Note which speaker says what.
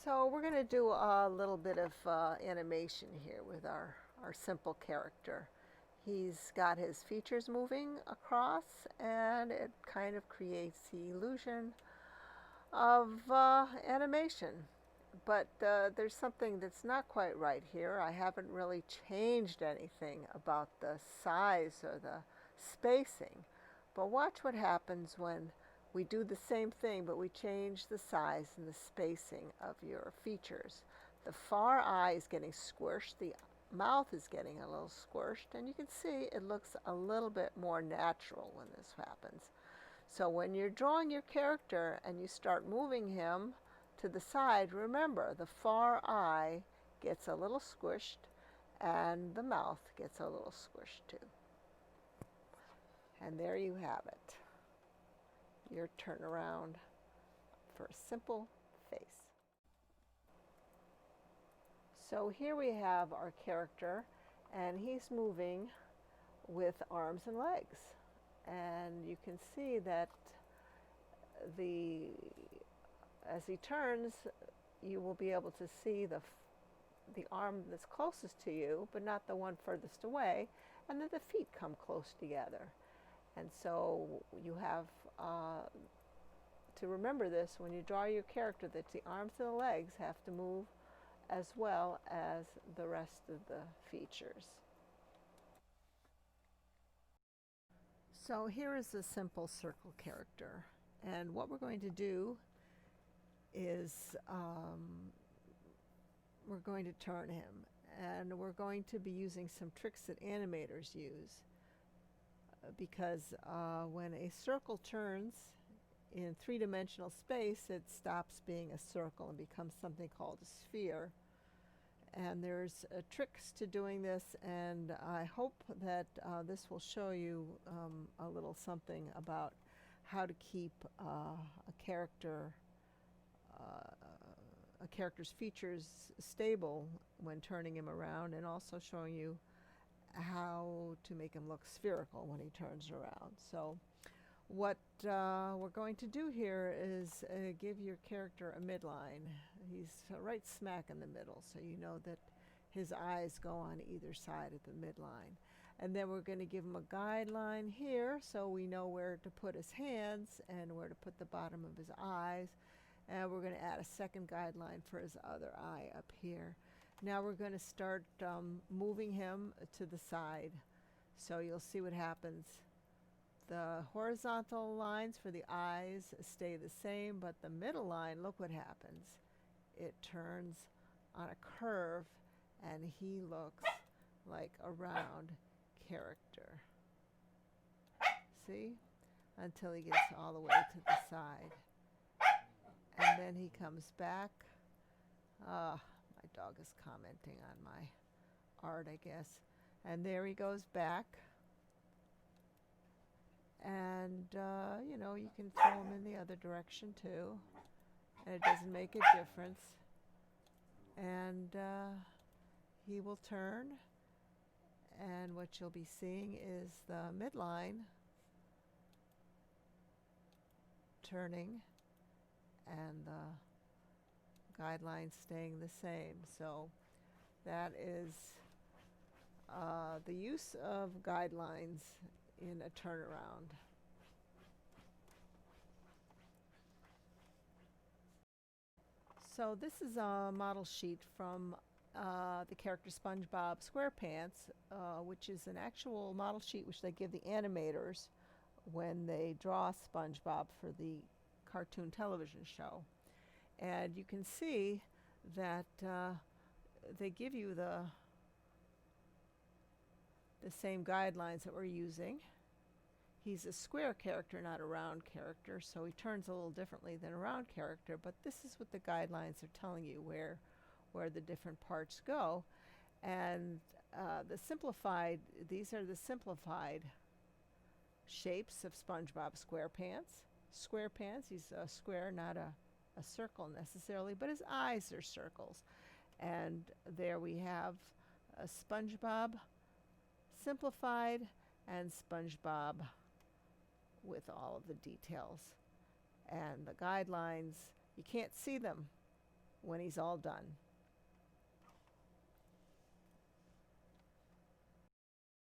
Speaker 1: So we're going to do a little bit of animation here with our simple character. He's got his features moving across, and it kind of creates the illusion of animation. But there's something that's not quite right here. I haven't really changed anything about the size or the spacing. But watch what happens when we do the same thing, but we change the size and the spacing of your features. The far eye is getting squished, the mouth is getting a little squished, and you can see it looks a little bit more natural when this happens. So when you're drawing your character and you start moving him to the side, remember the far eye gets a little squished and the mouth gets a little squished too. And there you have it, your turnaround for a simple face. So here we have our character, and he's moving with arms and legs. And you can see that as he turns, you will be able to see the arm that's closest to you, but not the one furthest away, and then the feet come close together. And so you have to remember this when you draw your character, that the arms and the legs have to move as well as the rest of the features. So here is a simple circle character, and what we're going to do is we're going to turn him, and we're going to be using some tricks that animators use, because when a circle turns in three-dimensional space, it stops being a circle and becomes something called a sphere. And there's tricks to doing this, and I hope that this will show you a little something about how to keep a character's features stable when turning him around, and also showing you how to make him look spherical when he turns around. So what we're going to do here is give your character a midline. He's right smack in the middle, so you know that his eyes go on either side of the midline. And then we're going to give him a guideline here, so we know where to put his hands and where to put the bottom of his eyes. And we're going to add a second guideline for his other eye up here. Now we're going to start moving him to the side. So you'll see what happens. The horizontal lines for the eyes stay the same, but the middle line, look what happens. It turns on a curve, and he looks like a round character. See? Until he gets all the way to the side. And then he comes back. My dog is commenting on my art, I guess. And there he goes back. And, you know, you can throw him in the other direction too. And it doesn't make a difference. And he will turn. And what you'll be seeing is the midline turning and the guidelines staying the same. So that is the use of guidelines in a turnaround. So this is a model sheet from the character SpongeBob SquarePants, which is an actual model sheet which they give the animators when they draw SpongeBob for the cartoon television show. And you can see that they give you the same guidelines that we're using. He's a square character, not a round character, so he turns a little differently than a round character, but this is what the guidelines are telling you, where the different parts go. And these are the simplified shapes of SpongeBob SquarePants. He's a square, not a circle necessarily, but his eyes are circles. And there we have a SpongeBob simplified and SpongeBob with all of the details. And the guidelines, you can't see them, when he's all done.